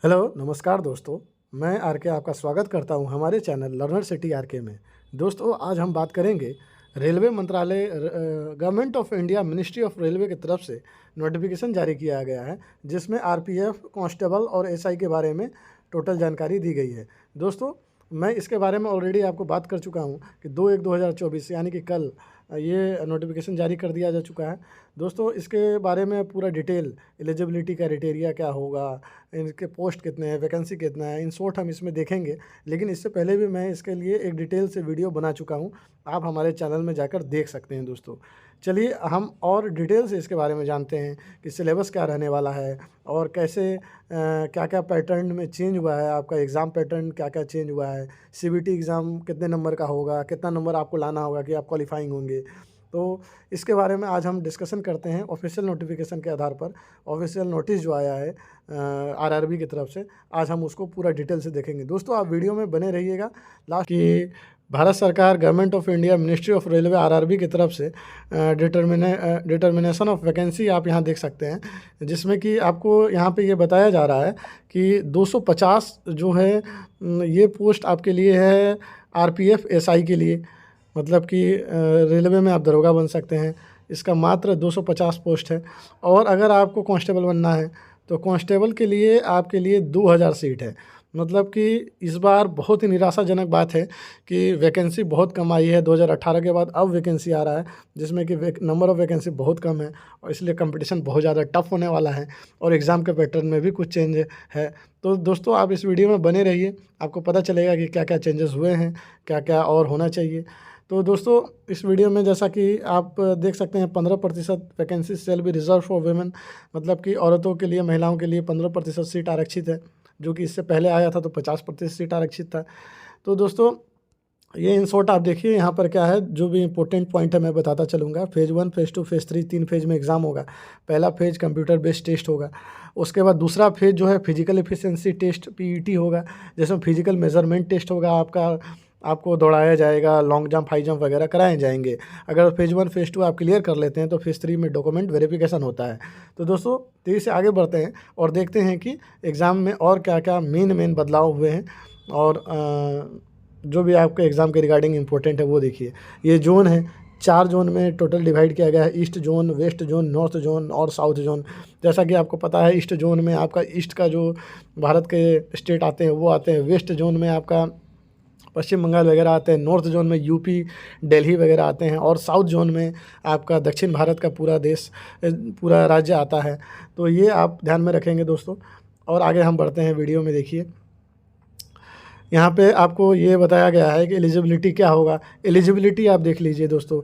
Hello, नमस्कार दोस्तों। मैं आर के आपका स्वागत करता हूं हमारे चैनल लर्नर सिटी आर के में। दोस्तों, आज हम बात करेंगे रेलवे मंत्रालय government of India ministry of railway की तरफ से नोटिफिकेशन जारी किया गया है, जिसमें आरपीएफ, कांस्टेबल और एसआई के बारे में टोटल जानकारी दी गई है। दोस्तों, मैं इसके बारे में ऑलरेडी आपको बात कर चुका हूं कि 2/1/2024 यानी कि कल ये नोटिफिकेशन जारी कर दिया जा चुका है। दोस्तों, इसके बारे में पूरा डिटेल, एलिजिबिलिटी क्राइटेरिया क्या होगा, इनके पोस्ट कितने हैं, वैकेंसी कितना है, इन शॉर्ट हम इसमें देखेंगे। लेकिन इससे पहले भी मैं इसके लिए एक डिटेल से वीडियो बना चुका हूं, आप हमारे चैनल में जाकर देख सकते हैं। दोस्तों, चलिए हम और डिटेल से इसके बारे में जानते हैं कि सिलेबस क्या रहने वाला है और कैसे क्या क्या पैटर्न में चेंज हुआ है, आपका एग्ज़ाम पैटर्न क्या क्या चेंज हुआ है, सीबीटी एग्ज़ाम कितने नंबर का होगा, कितना नंबर आपको लाना होगा कि आप क्वालिफाइंग होंगे। तो इसके बारे में आज हम डिस्कशन करते हैं ऑफिशियल नोटिफिकेशन के आधार पर। ऑफिशियल नोटिस जो आया है आरआरबी की तरफ से, आज हम उसको पूरा डिटेल से देखेंगे। दोस्तों, आप वीडियो में बने रहिएगा लास्ट कि भारत सरकार government of India ministry of railway RRB की तरफ से डिटर्मिनेशन ऑफ वैकेंसी आप यहाँ देख सकते हैं, जिसमें कि आपको यहाँ पे ये बताया जा रहा है कि 250 जो है ये पोस्ट आपके लिए है आरपीएफ एसआई के लिए। मतलब कि रेलवे में आप दरोगा बन सकते हैं। इसका मात्र 250 पोस्ट है। और अगर आपको कांस्टेबल बनना है तो कांस्टेबल के लिए आपके लिए 2000 सीट है। मतलब कि इस बार बहुत ही निराशाजनक बात है कि वैकेंसी बहुत कम आई है। 2018 के बाद अब वैकेंसी आ रहा है, जिसमें कि नंबर ऑफ़ वैकेंसी बहुत कम है और इसलिए कंपटीशन बहुत ज़्यादा टफ होने वाला है और एग्ज़ाम के पैटर्न में भी कुछ चेंज है। तो दोस्तों, आप इस वीडियो में बने रहिए, आपको पता चलेगा कि क्या क्या चेंजेस हुए हैं, क्या क्या और होना चाहिए। तो दोस्तों, इस वीडियो में जैसा कि आप देख सकते हैं 15% vacancy shall be reserve for women, मतलब कि औरतों के लिए, महिलाओं के लिए 15% सीट आरक्षित है, जो कि इससे पहले आया था तो 50% सीट आरक्षित था। तो दोस्तों, ये इन शॉर्ट आप देखिए यहाँ पर क्या है, जो भी इंपॉर्टेंट पॉइंट है मैं बताता चलूँगा। फेज़ 1, फेज़ 2, फेज़ 3, 3 फेज़ में एग्ज़ाम होगा। पहला फेज़ कंप्यूटर बेस्ड टेस्ट होगा। उसके बाद दूसरा फेज़ जो है फिजिकल एफिशिएंसी टेस्ट पीईटी होगा, जिसमें फिजिकल मेजरमेंट टेस्ट होगा। आपको दौड़ाया जाएगा, लॉन्ग जंप, हाई जंप वगैरह कराए जाएंगे। अगर फेज़ 1, फेज़ 2 आप क्लियर कर लेते हैं तो फेज़ 3 में डॉक्यूमेंट वेरिफिकेशन होता है। तो दोस्तों, तेज़ी से आगे बढ़ते हैं और देखते हैं कि एग्ज़ाम में और क्या क्या मेन बदलाव हुए हैं और जो भी आपके एग्ज़ाम के रिगार्डिंग इंपॉर्टेंट है वो देखिए। ये जोन है, 4 जोन में टोटल डिवाइड किया गया है। East zone, west zone, north zone और साउथ जोन। जैसा कि आपको पता है, ईस्ट जोन में आपका ईस्ट का जो भारत के स्टेट आते हैं वो आते हैं। वेस्ट जोन में आपका पश्चिम बंगाल वगैरह आते हैं। नॉर्थ जोन में यूपी, दिल्ली वगैरह आते हैं। और साउथ जोन में आपका दक्षिण भारत का पूरा देश, पूरा राज्य आता है। तो ये आप ध्यान में रखेंगे दोस्तों। और आगे हम बढ़ते हैं वीडियो में। देखिए, यहाँ पे आपको ये बताया गया है कि एलिजिबिलिटी क्या होगा। एलिजिबिलिटी आप देख लीजिए दोस्तों।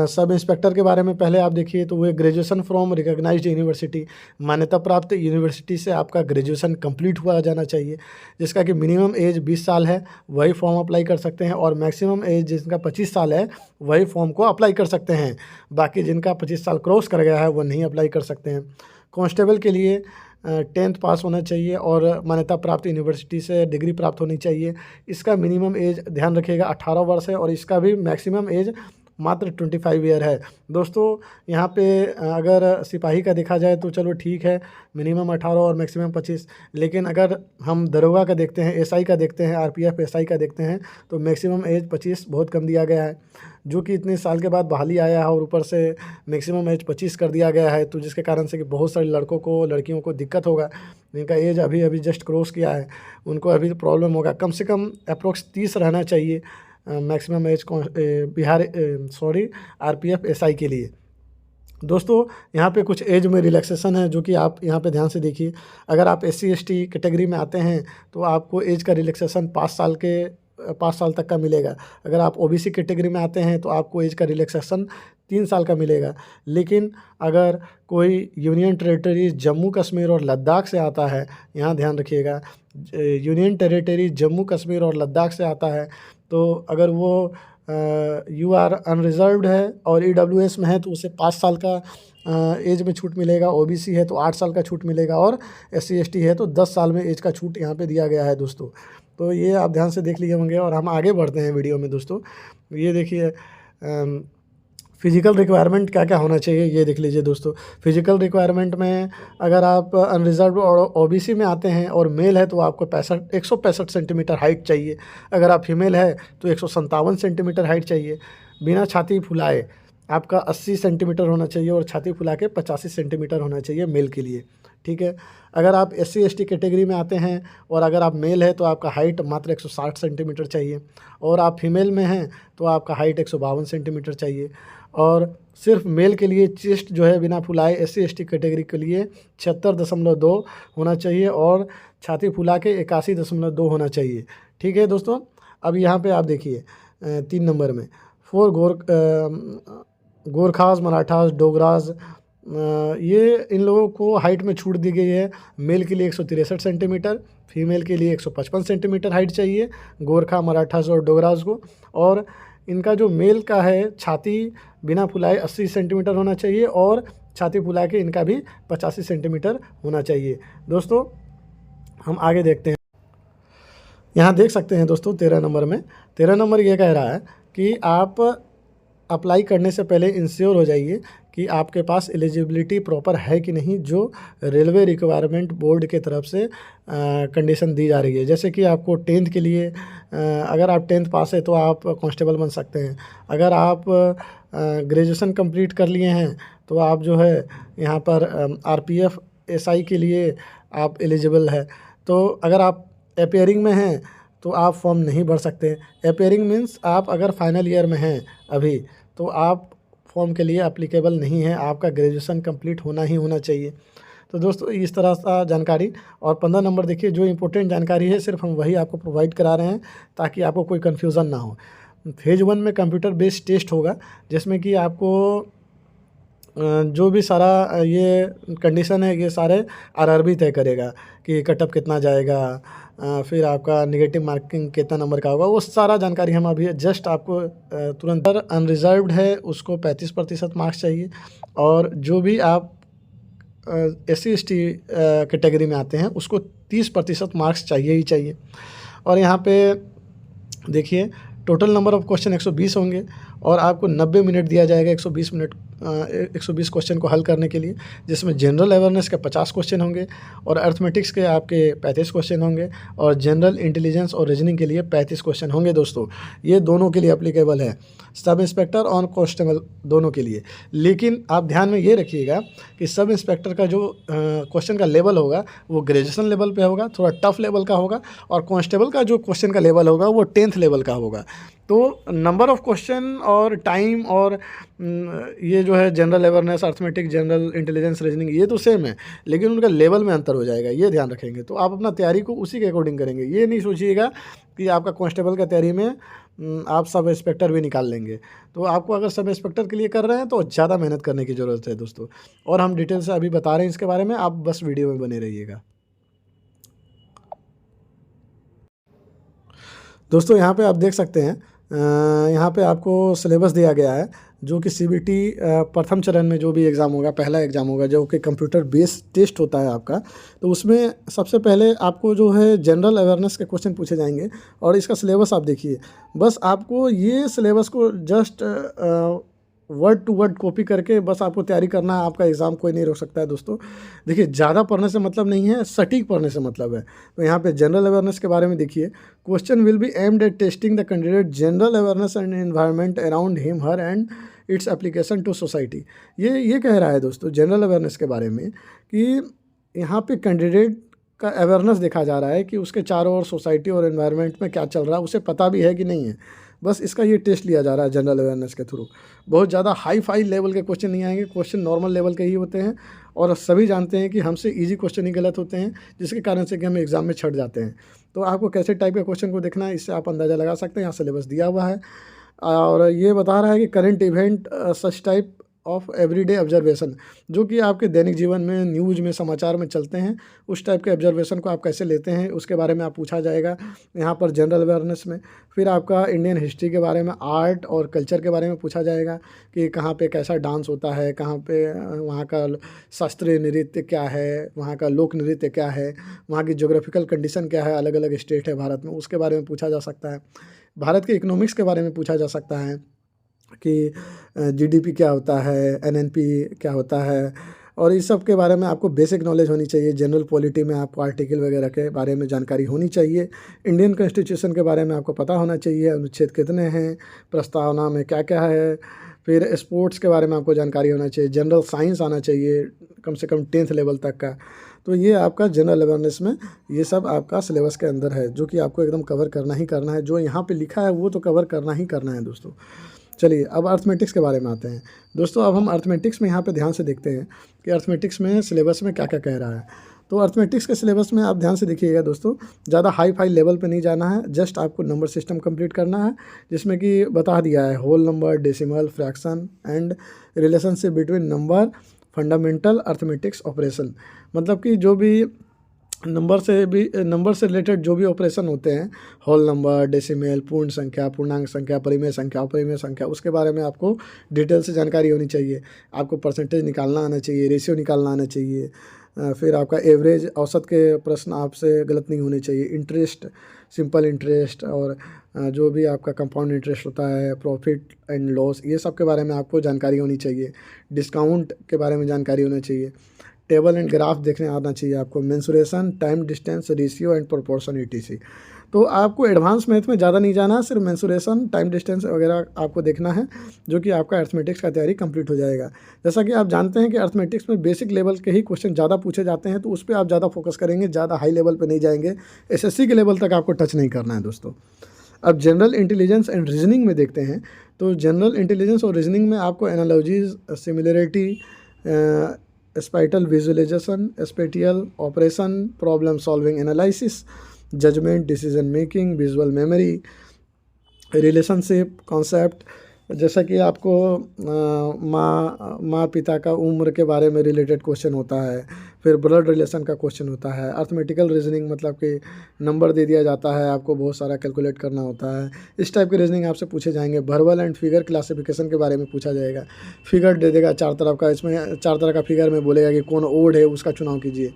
सब इंस्पेक्टर के बारे में पहले आप देखिए तो वो ग्रेजुएशन फ्रॉम रिकॉग्नाइज्ड यूनिवर्सिटी, मान्यता प्राप्त यूनिवर्सिटी से आपका ग्रेजुएशन कंप्लीट हुआ जाना चाहिए, जिसका कि मिनिमम एज 20 साल है, वही फॉर्म अप्लाई कर सकते हैं। और मैक्सिमम एज जिसका 25 साल है वही फॉर्म को अप्लाई कर सकते हैं। बाकी जिनका 25 साल क्रॉस कर गया है वो नहीं अप्लाई कर सकते हैं। कांस्टेबल के लिए 10th पास होना चाहिए और मान्यता प्राप्त यूनिवर्सिटी से डिग्री प्राप्त होनी चाहिए। इसका मिनिमम एज ध्यान रखिएगा 18 वर्ष है और इसका भी मैक्सिमम एज मात्र 25 ईयर है। दोस्तों, यहाँ पे अगर सिपाही का देखा जाए तो चलो ठीक है, मिनिमम 18 और मैक्सिमम 25। लेकिन अगर हम दरोगा का देखते हैं, एसआई का देखते हैं, आरपीएफ एसआई का देखते हैं तो मैक्सिमम एज 25 बहुत कम दिया गया है, जो कि इतने साल के बाद बहाली आया है और ऊपर से मैक्सिमम एज 25 कर दिया गया है। तो जिसके कारण से कि बहुत सारे लड़कों को, लड़कियों को दिक्कत होगा, जिनका एज अभी अभी जस्ट क्रॉस किया है, उनको अभी प्रॉब्लम होगा। कम से कम अप्रोक्स 30 रहना चाहिए मैक्सिमम एज आरपीएफ एसआई के लिए। दोस्तों, यहाँ पे कुछ एज में रिलैक्सेशन है, जो कि आप यहाँ पे ध्यान से देखिए। अगर आप एससी एसटी कैटेगरी में आते हैं तो आपको एज का रिलैक्सेशन 5 साल तक का मिलेगा। अगर आप ओबीसी कैटेगरी में आते हैं तो आपको एज का रिलैक्सेशन 3 साल का मिलेगा। लेकिन अगर कोई यूनियन टेरिटरी जम्मू कश्मीर और लद्दाख से आता है, यहाँ ध्यान रखिएगा, यूनियन टेरिटरी जम्मू कश्मीर और लद्दाख से आता है, तो अगर वो यू आर अनरिजर्व्ड है और ईडब्ल्यूएस में है तो उसे 5 साल का एज में छूट मिलेगा। ओबीसी है तो 8 साल का छूट मिलेगा और एससी एसटी है तो 10 साल में एज का छूट यहाँ पे दिया गया है दोस्तों। तो ये आप ध्यान से देख लिए होंगे और हम आगे बढ़ते हैं वीडियो में दोस्तों। ये देखिए, फिजिकल रिक्वायरमेंट क्या क्या होना चाहिए ये देख लीजिए दोस्तों। फिजिकल रिक्वायरमेंट में अगर आप अनरिजर्व और ओबीसी में आते हैं और मेल है तो आपको 165 सेंटीमीटर हाइट चाहिए। अगर आप फीमेल है तो 157 सेंटीमीटर हाइट चाहिए। बिना छाती फुलाए आपका 80 सेंटीमीटर होना चाहिए और छाती फुला के 85 सेंटीमीटर होना चाहिए मेल के लिए, ठीक है। अगर आप SC ST कैटेगरी में आते हैं और अगर आप मेल है तो आपका हाइट मात्र 160 सेंटीमीटर चाहिए, और आप फीमेल में हैं तो आपका हाइट 152 सेंटीमीटर चाहिए। और सिर्फ मेल के लिए चेस्ट जो है बिना फुलाए SC ST कैटेगरी के लिए 76.2 होना चाहिए और छाती फुला के 81.2 होना चाहिए, ठीक है दोस्तों। अब यहाँ पे आप देखिए 3 नंबर में फोर गोरखास, मराठास, डोगरास, ये इन लोगों को हाइट में छूट दी गई है। मेल के लिए 163 सेंटीमीटर, फीमेल के लिए 155 सेंटीमीटर हाइट चाहिए गोरखा, मराठास और डोगरास को। और इनका जो मेल का है छाती बिना फुलाए 80 सेंटीमीटर होना चाहिए और छाती फुला के इनका भी 85 सेंटीमीटर होना चाहिए। दोस्तों हम आगे देखते हैं। यहाँ देख सकते हैं दोस्तों 13 नंबर में, 13 नंबर ये कह रहा है कि आप अप्लाई करने से पहले इंश्योर हो जाइए कि आपके पास एलिजिबिलिटी प्रॉपर है कि नहीं, जो रेलवे रिक्वायरमेंट बोर्ड के तरफ से कंडीशन दी जा रही है। जैसे कि आपको 10th के लिए अगर आप 10th पास है तो आप कांस्टेबल बन सकते हैं। अगर आप ग्रेजुएशन कंप्लीट कर लिए हैं तो आप जो है यहाँ पर RPF SI के लिए आप एलिजिबल है। तो अगर आप अपेयरिंग में हैं तो आप फॉर्म नहीं भर सकते। अपेयरिंग मीन्स आप अगर फाइनल ईयर में हैं अभी तो आप फॉर्म के लिए अप्लीकेबल नहीं है, आपका ग्रेजुएशन कंप्लीट होना ही होना चाहिए। तो दोस्तों इस तरह सा जानकारी। और 15 नंबर देखिए, जो इम्पोर्टेंट जानकारी है सिर्फ हम वही आपको प्रोवाइड करा रहे हैं ताकि आपको कोई कन्फ्यूज़न ना हो। फेज़ 1 में कंप्यूटर बेस्ड टेस्ट होगा जिसमें कि आपको जो भी सारा ये कंडीशन है ये सारे RRB तय करेगा कि कटअप कितना जाएगा, फिर आपका नेगेटिव मार्किंग कितना नंबर का होगा, वो सारा जानकारी हम अभी जस्ट आपको तुरंत। अनरिजर्व्ड है उसको 35% मार्क्स चाहिए, और जो भी आप SC ST कैटेगरी में आते हैं उसको 30% मार्क्स चाहिए ही चाहिए। और यहाँ पे देखिए टोटल नंबर ऑफ़ क्वेश्चन 120 होंगे और आपको 90 मिनट दिया जाएगा 120 क्वेश्चन को हल करने के लिए, जिसमें जनरल अवेयरनेस के 50 क्वेश्चन होंगे और अर्थमेटिक्स के आपके 35 क्वेश्चन होंगे और जनरल इंटेलिजेंस और रीजनिंग के लिए 35 क्वेश्चन होंगे। दोस्तों ये दोनों के लिए एप्लीकेबल है, सब इंस्पेक्टर और कांस्टेबल दोनों के लिए। लेकिन आप ध्यान में ये रखिएगा कि सब इंस्पेक्टर का जो क्वेश्चन का लेवल होगा वो ग्रेजुएशन लेवल पे होगा, थोड़ा टफ लेवल का होगा, और कांस्टेबल का जो क्वेश्चन का लेवल होगा वो 10th लेवल का होगा। तो नंबर ऑफ़ क्वेश्चन और टाइम और ये जो है general awareness, arithmetic, general intelligence, reasoning ये तो सेम है, लेकिन उनका लेवल में अंतर हो जाएगा, ये ध्यान रखेंगे। तो आप अपना तैयारी को उसी के अकॉर्डिंग करेंगे। ये नहीं सोचिएगा कि आपका कांस्टेबल का तैयारी में आप सब इंस्पेक्टर भी निकाल लेंगे। तो आपको अगर सब इंस्पेक्टर के लिए कर रहे हैं तो ज़्यादा मेहनत करने की ज़रूरत है दोस्तों, और हम डिटेल से अभी बता रहे हैं इसके बारे में, आप बस वीडियो में बने रहिएगा। दोस्तों यहाँ पे आप देख सकते हैं, यहाँ पे आपको सिलेबस दिया गया है जो कि CBT प्रथम चरण में जो भी एग्ज़ाम होगा, पहला एग्ज़ाम होगा जो कि कंप्यूटर बेस्ड टेस्ट होता है आपका। तो उसमें सबसे पहले आपको जो है जनरल अवेयरनेस के क्वेश्चन पूछे जाएंगे, और इसका सिलेबस आप देखिए। बस आपको ये सिलेबस को just word to word copy करके बस आपको तैयारी करना है, आपका एग्ज़ाम कोई नहीं रोक सकता है दोस्तों। देखिए ज़्यादा पढ़ने से मतलब नहीं है, सटीक पढ़ने से मतलब है। तो यहाँ पे जनरल अवेयरनेस के बारे में देखिए, question will be aimed at testing the candidate general awareness and environment around him her and its application to society. ये कह रहा है दोस्तों जनरल अवेयरनेस के बारे में कि यहाँ पे कैंडिडेट का अवेयरनेस देखा जा रहा है कि उसके चारों ओर सोसाइटी और एनवायरनमेंट में क्या चल रहा है उसे पता भी है कि नहीं है। बस इसका ये टेस्ट लिया जा रहा है जनरल अवेयरनेस के थ्रू। बहुत ज़्यादा हाई फाई लेवल के क्वेश्चन नहीं आएंगे, क्वेश्चन नॉर्मल लेवल के ही होते हैं, और सभी जानते हैं कि हमसे इजी क्वेश्चन ही गलत होते हैं, जिसके कारण से कि हम एग्ज़ाम में छट जाते हैं। तो आपको कैसे टाइप के क्वेश्चन को देखना है इससे आप अंदाज़ा लगा सकते हैं। यहाँ सिलेबस दिया हुआ है और ये बता रहा है कि current event such type of everyday observation, जो कि आपके दैनिक जीवन में, न्यूज़ में, समाचार में चलते हैं, उस टाइप के ऑब्जर्वेशन को आप कैसे लेते हैं उसके बारे में आप पूछा जाएगा यहाँ पर जनरल अवेयरनेस में। फिर आपका इंडियन हिस्ट्री के बारे में, आर्ट और कल्चर के बारे में पूछा जाएगा कि कहाँ पे कैसा डांस होता है, कहाँ पे वहाँ का शास्त्रीय नृत्य क्या है, वहाँ का लोक नृत्य क्या है, वहाँ की ज्योग्राफिकल कंडीशन क्या है, अलग अलग स्टेट है भारत में, उसके बारे में पूछा जा सकता है। भारत के इकोनॉमिक्स के बारे में पूछा जा सकता है। कि जीडीपी क्या होता है, एनएनपी क्या होता है, और इस सब के बारे में आपको बेसिक नॉलेज होनी चाहिए। जनरल पॉलिटी में आपको आर्टिकल वगैरह के बारे में जानकारी होनी चाहिए। इंडियन कॉन्स्टिट्यूशन के बारे में आपको पता होना चाहिए, अनुच्छेद कितने हैं, प्रस्तावना में क्या क्या है। फिर स्पोर्ट्स के बारे में आपको जानकारी होना चाहिए। जनरल साइंस आना चाहिए कम से कम 10th लेवल तक का। तो ये आपका जनरल अवेयरनेस में ये सब आपका सिलेबस के अंदर है, जो कि आपको एकदम कवर करना ही करना है। जो यहाँ पे लिखा है वो तो कवर करना ही करना है दोस्तों। चलिए अब अर्थमेटिक्स के बारे में आते हैं दोस्तों। अब हम अर्थमेटिक्स में यहाँ पे ध्यान से देखते हैं कि अर्थमेटिक्स में सिलेबस में क्या क्या कह रहा है। तो अर्थमेटिक्स के सिलेबस में आप ध्यान से देखिएगा दोस्तों, ज़्यादा हाई फाई लेवल पे नहीं जाना है। जस्ट आपको नंबर सिस्टम कंप्लीट करना है, जिसमें कि बता दिया है whole number, decimal, fraction and relationship between number, fundamental arithmetics operation. मतलब कि जो भी नंबर से रिलेटेड जो भी ऑपरेशन होते हैं, होल नंबर, डेसिमल, पूर्ण संख्या, पूर्णांक संख्या, परिमेय संख्या, अपरिमेय संख्या, उसके बारे में आपको डिटेल से जानकारी होनी चाहिए। आपको परसेंटेज निकालना आना चाहिए, रेशियो निकालना आना चाहिए। फिर आपका एवरेज, औसत के प्रश्न आपसे गलत नहीं होने चाहिए। इंटरेस्ट, सिंपल इंटरेस्ट, और जो भी आपका कंपाउंड इंटरेस्ट होता है, प्रॉफिट एंड लॉस, ये सब के बारे में आपको जानकारी होनी चाहिए। डिस्काउंट के बारे में जानकारी होनी चाहिए। टेबल एंड ग्राफ देखने आना चाहिए आपको। Mensuration, time, distance, ratio and proportion, etc। तो आपको एडवांस मैथ में ज़्यादा नहीं जाना, सिर्फ मेंसुरेशन, टाइम, डिस्टेंस वगैरह आपको देखना है, जो कि आपका अर्थमेटिक्स का तैयारी कंप्लीट हो जाएगा। जैसा कि आप जानते हैं कि अर्थमेटिक्स में बेसिक लेवल के ही क्वेश्चन ज़्यादा पूछे जाते हैं, तो उस पर आप ज़्यादा फोकस करेंगे, ज़्यादा हाई लेवल पर नहीं जाएंगे। एसएससी के लेवल तक आपको टच नहीं करना है दोस्तों। अब जनरल इंटेलिजेंस एंड रीजनिंग में देखते हैं। तो जनरल इंटेलिजेंस और रीजनिंग में आपको analogies, similarity, spatial visualisation, spatial operation, problem solving analysis, judgement, decision making, visual memory, relationship concept, जैसा कि आपको माँ पिता का उम्र के बारे में रिलेटेड क्वेश्चन होता है। फिर ब्लड रिलेशन का क्वेश्चन होता है। अर्थमेटिकल रीजनिंग मतलब कि नंबर दे दिया जाता है, आपको बहुत सारा कैलकुलेट करना होता है। इस टाइप के रीजनिंग आपसे पूछे जाएंगे। वर्बल एंड फिगर क्लासिफिकेशन के बारे में पूछा जाएगा। फिगर दे देगा 4 तरफ का, इसमें 4 तरह का फिगर में बोलेगा कि कौन ओड है, उसका चुनाव कीजिए।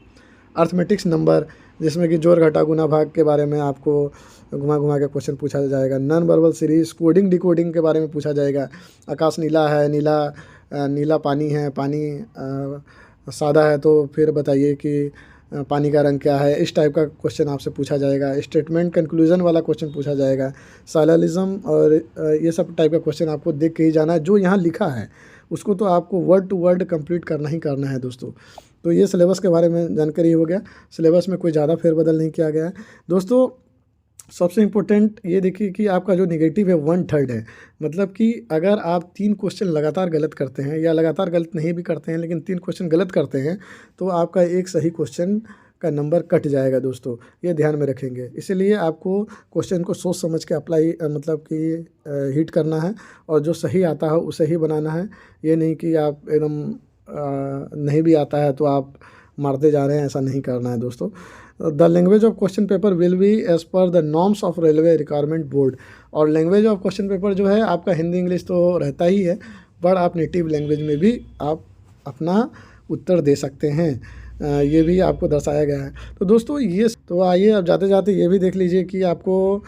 अर्थमेटिक्स नंबर, जिसमें कि जोड़ घटा गुना भाग के बारे में आपको घुमा घुमा के क्वेश्चन पूछा जाएगा। Non verbal series, coding decoding के बारे में पूछा जाएगा। आकाश नीला है, नीला पानी है, पानी सादा है, तो फिर बताइए कि पानी का रंग क्या है। इस टाइप का क्वेश्चन आपसे पूछा जाएगा। स्टेटमेंट कंक्लूजन वाला क्वेश्चन पूछा जाएगा। साइलोजिज्म और ये सब टाइप का क्वेश्चन आपको देख के ही जाना है। जो यहाँ लिखा है उसको तो आपको वर्ड टू वर्ड कंप्लीट करना ही करना है दोस्तों। तो ये सिलेबस के बारे में जानकारी हो गया। सिलेबस में कोई ज़्यादा फेरबदल नहीं किया गया है दोस्तों। सबसे इम्पोर्टेंट ये देखिए कि आपका जो नेगेटिव है 1/3 है। मतलब कि अगर आप 3 क्वेश्चन लगातार गलत करते हैं, या लगातार गलत नहीं भी करते हैं लेकिन 3 क्वेश्चन गलत करते हैं, तो आपका एक सही क्वेश्चन का नंबर कट जाएगा दोस्तों। ये ध्यान में रखेंगे। इसीलिए आपको क्वेश्चन को सोच समझ के अप्लाई मतलब कि हिट करना है, और जो सही आता है उसे ही बनाना है। ये नहीं कि आप एकदम नहीं भी आता है तो आप मारते जा रहे हैं, ऐसा नहीं करना है दोस्तों। The language of question paper will be as per the norms of railway requirement board. और लैंग्वेज ऑफ क्वेश्चन पेपर जो है आपका हिंदी इंग्लिश तो रहता ही है, पर आप नेटिव लैंग्वेज में भी आप अपना उत्तर दे सकते हैं। ये भी आपको दर्शाया गया है। तो दोस्तों ये तो आइए अब जाते जाते ये भी देख लीजिए कि आपको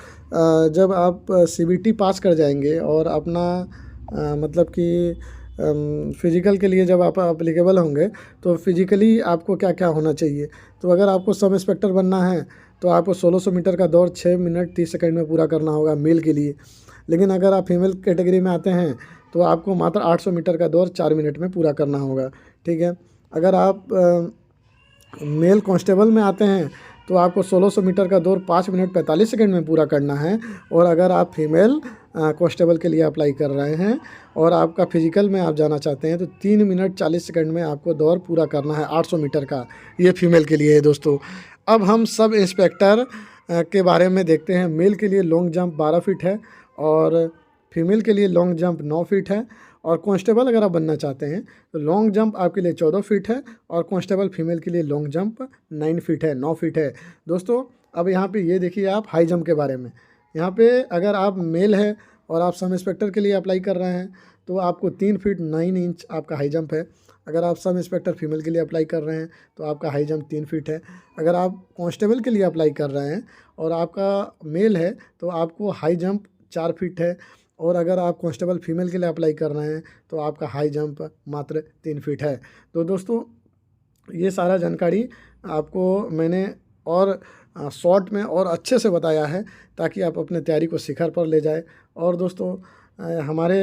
जब आप CBT पास कर जाएंगे और अपना मतलब कि फिज़िकल के लिए जब आप अप्लीकेबल होंगे, तो फिज़िकली आपको क्या क्या होना चाहिए। तो अगर आपको सब इंस्पेक्टर बनना है तो आपको 1600 मीटर का दौड़ 6 मिनट 30 सेकंड में पूरा करना होगा मेल के लिए। लेकिन अगर आप फीमेल कैटेगरी में आते हैं तो आपको मात्र 800 मीटर का दौड़ 4 मिनट में पूरा करना होगा। ठीक है। अगर आप मेल कांस्टेबल में आते हैं तो आपको 1600 मीटर का दौड़ 5 मिनट 45 सेकंड में पूरा करना है। और अगर आप फीमेल कांस्टेबल के लिए अप्लाई कर रहे हैं और आपका फिजिकल में आप जाना चाहते हैं, तो 3 मिनट 40 सेकंड में आपको दौड़ पूरा करना है 800 मीटर का। ये फीमेल के लिए है दोस्तों। अब हम सब इंस्पेक्टर के बारे में देखते हैं। मेल के लिए लॉन्ग जंप 12 फीट है, और फीमेल के लिए लॉन्ग जंप 9 फीट है। और कांस्टेबल अगर आप बनना चाहते हैं तो लॉन्ग जंप आपके लिए 14 फीट है, और कांस्टेबल फीमेल के लिए लॉन्ग जंप 9 फीट है, 9 फीट है दोस्तों। अब यहाँ पे ये देखिए आप हाई जंप के बारे में। यहाँ पे अगर आप मेल है और आप सब इंस्पेक्टर के लिए अप्लाई कर रहे हैं तो आपको 3 फीट 9 इंच आपका हाई जंप है। अगर आप सब इंस्पेक्टर फीमेल के लिए अप्लाई कर रहे हैं तो आपका हाई जंप 3 फीट है। अगर आप कांस्टेबल के लिए अप्लाई कर रहे हैं और आपका मेल है तो आपको हाई जंप 4 फीट है। और अगर आप कांस्टेबल फीमेल के लिए अप्लाई कर रहे हैं तो आपका हाई जंप मात्र 3 फीट है। तो दोस्तों ये सारा जानकारी आपको मैंने और शॉर्ट में और अच्छे से बताया है ताकि आप अपने तैयारी को शिखर पर ले जाए। और दोस्तों हमारे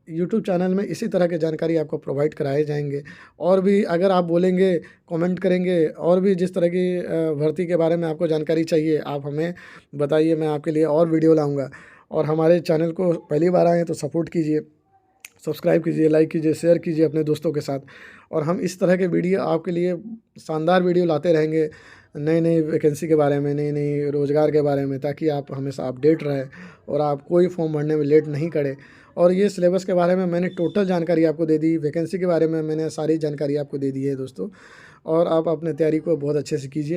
यूट्यूब चैनल में इसी तरह की जानकारी आपको प्रोवाइड कराए जाएंगे। और भी अगर आप बोलेंगे, कमेंट करेंगे, और भी जिस तरह की भर्ती के बारे में आपको जानकारी चाहिए आप हमें बताइए, मैं आपके लिए और वीडियो लाऊंगा। और हमारे चैनल को पहली बार आए हैं तो सपोर्ट कीजिए, सब्सक्राइब कीजिए, लाइक कीजिए, शेयर कीजिए अपने दोस्तों के साथ। और हम इस तरह के वीडियो आपके लिए शानदार वीडियो लाते रहेंगे, नई नई वैकेंसी के बारे में, नई नई रोज़गार के बारे में, ताकि आप हमेशा अपडेट रहें और आप कोई फॉर्म भरने में लेट नहीं करें। और ये सिलेबस के बारे में मैंने टोटल जानकारी आपको दे दी, वैकेंसी के बारे में मैंने सारी जानकारी आपको दे दी है दोस्तों। और आप अपने तैयारी को बहुत अच्छे से कीजिए।